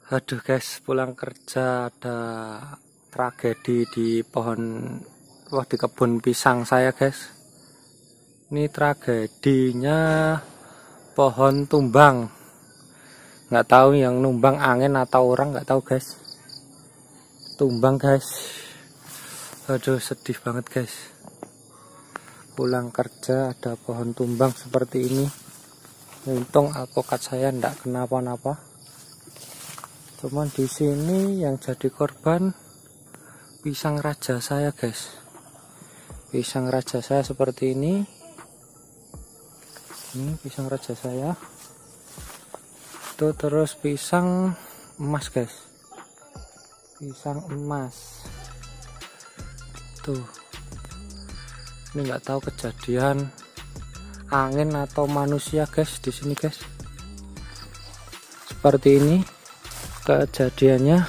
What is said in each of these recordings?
Aduh guys, pulang kerja ada tragedi di di kebun pisang saya guys. Ini tragedinya pohon tumbang. Nggak tahu yang numbang angin atau orang, nggak tahu guys. Tumbang guys. Aduh, sedih banget guys. Pulang kerja ada pohon tumbang seperti ini. Untung alpukat saya nggak kenapa-napa. Cuman di sini yang jadi korban pisang raja saya guys. Pisang raja saya seperti ini. Ini pisang raja saya. Itu terus pisang emas guys. Pisang emas. Tuh. Ini nggak tahu kejadian angin atau manusia guys di sini guys. Seperti ini kejadiannya,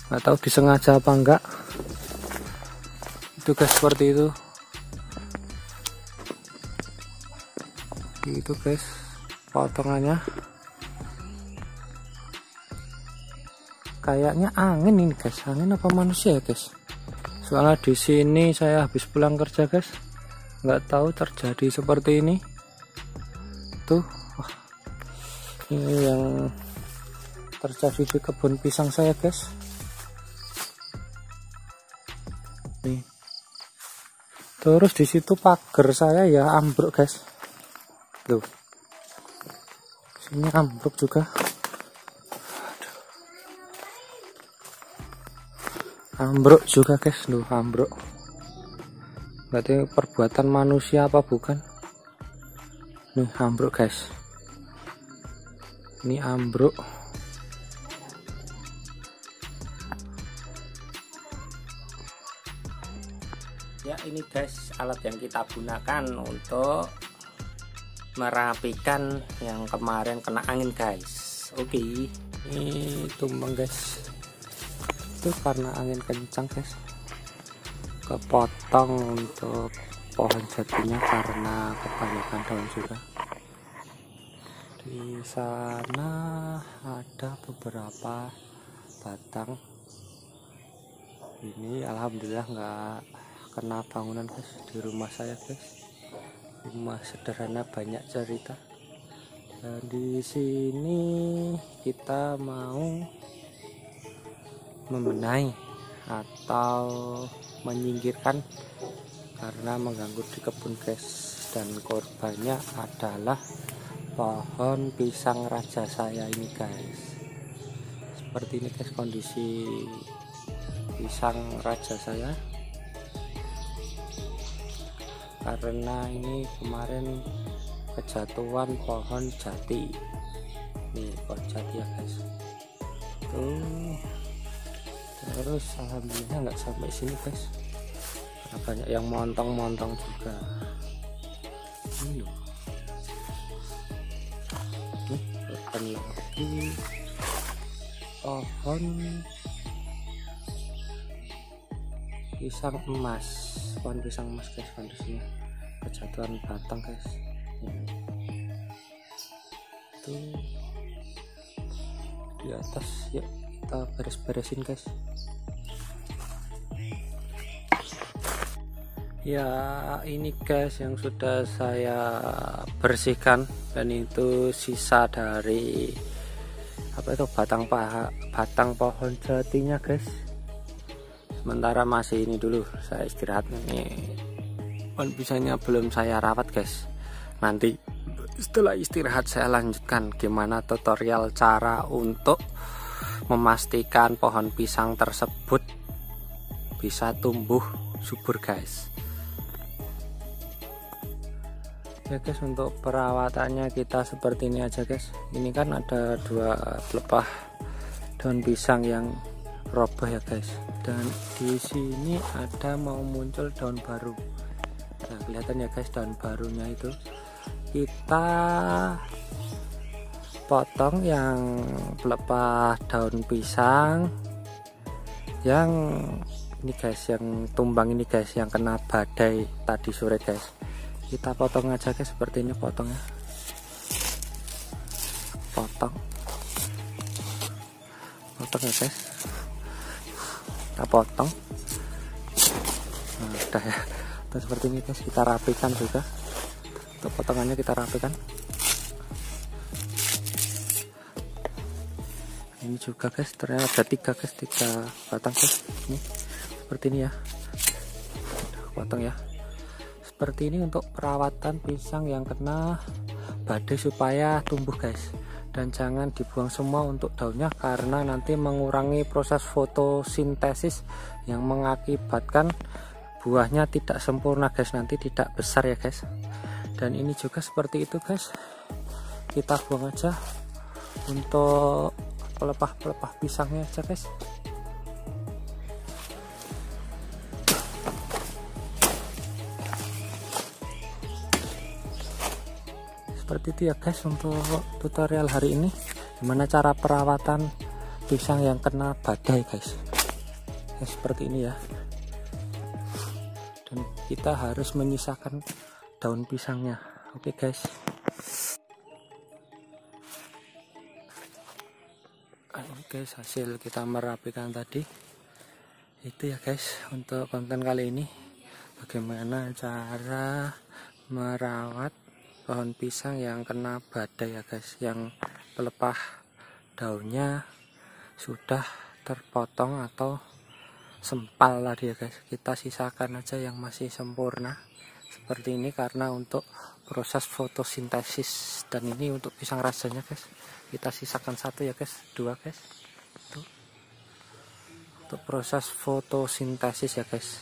nggak tahu disengaja apa enggak. Itu guys, seperti itu guys potongannya. Kayaknya angin ini guys, angin apa manusia ya guys. Soalnya di sini saya habis pulang kerja guys, nggak tahu terjadi seperti ini. Tuh, ini yang terjadi di kebun pisang saya guys. Nih. Terus di situ pagar saya ya ambruk guys. Tuh. Sini ambruk juga. Aduh. Ambruk juga guys, tuh ambruk. Berarti perbuatan manusia apa bukan? Nih ambruk guys. Ini ambruk. Ya, ini guys alat yang kita gunakan untuk merapikan yang kemarin kena angin guys. Oke, ini tumbang guys. Itu karena angin kencang guys. Kepotong untuk pohon jatinya karena kebanyakan daun juga. Di sana ada beberapa batang. Ini alhamdulillah nggak kena bangunan guys di rumah saya guys. Rumah sederhana banyak cerita. Dan di sini kita mau membenahi atau menyingkirkan karena mengganggu di kebun guys. Dan korbannya adalah pohon pisang raja saya ini guys. Seperti ini guys kondisi pisang raja saya, karena ini kemarin kejatuhan pohon jati. Nih pohon jati ya guys. Tuh. Terus alhamdulillah nggak sampai sini guys, karena banyak yang montong-montong juga. Ini loh. Lagi pohon pisang emas, pohon pisang emas guys, kondisinya kejatuhan batang guys. Itu di atas ya, kita beres-beresin guys. Ya, ini guys yang sudah saya bersihkan, dan itu sisa dari apa itu batang pohon jatinya guys. Sementara masih ini dulu saya istirahat. Ini pohon pisangnya belum saya rawat guys. Nanti setelah istirahat saya lanjutkan gimana tutorial cara untuk memastikan pohon pisang tersebut bisa tumbuh subur guys. Ya guys, untuk perawatannya kita seperti ini aja guys. Ini kan ada dua pelepah daun pisang yang roboh ya guys, dan di sini ada mau muncul daun baru. Nah, kelihatan ya guys daun barunya itu. Kita potong yang pelepah daun pisang yang ini guys, yang tumbang ini guys, yang kena badai tadi sore guys. Kita potong aja guys, seperti ini potongnya. potong ya guys, kita potong. Nah, udah ya. Terus seperti ini guys, kita rapikan juga. Untuk potongannya kita rapikan. Ini juga guys, ternyata ada 3 guys, 3 batang guys. Ini seperti ini ya. Potong ya. Seperti ini untuk perawatan pisang yang kena badai supaya tumbuh guys. Dan jangan dibuang semua untuk daunnya, karena nanti mengurangi proses fotosintesis yang mengakibatkan buahnya tidak sempurna guys, nanti tidak besar ya guys. Dan ini juga seperti itu guys, kita buang aja untuk pelepah-pelepah pisangnya aja guys. Seperti itu ya guys untuk tutorial hari ini, gimana cara perawatan pisang yang kena badai guys. Ya, seperti ini ya. Dan kita harus menyisakan daun pisangnya. Oke guys. Ini guys hasil kita merapikan tadi. Itu ya guys untuk konten kali ini, bagaimana cara merawat pohon pisang yang kena badai ya guys, yang pelepah daunnya sudah terpotong atau sempal tadi ya guys. Kita sisakan aja yang masih sempurna seperti ini, karena untuk proses fotosintesis. Dan ini untuk pisang rajanya guys, kita sisakan 1 ya guys, 2 guys. Tuh. Untuk proses fotosintesis ya guys.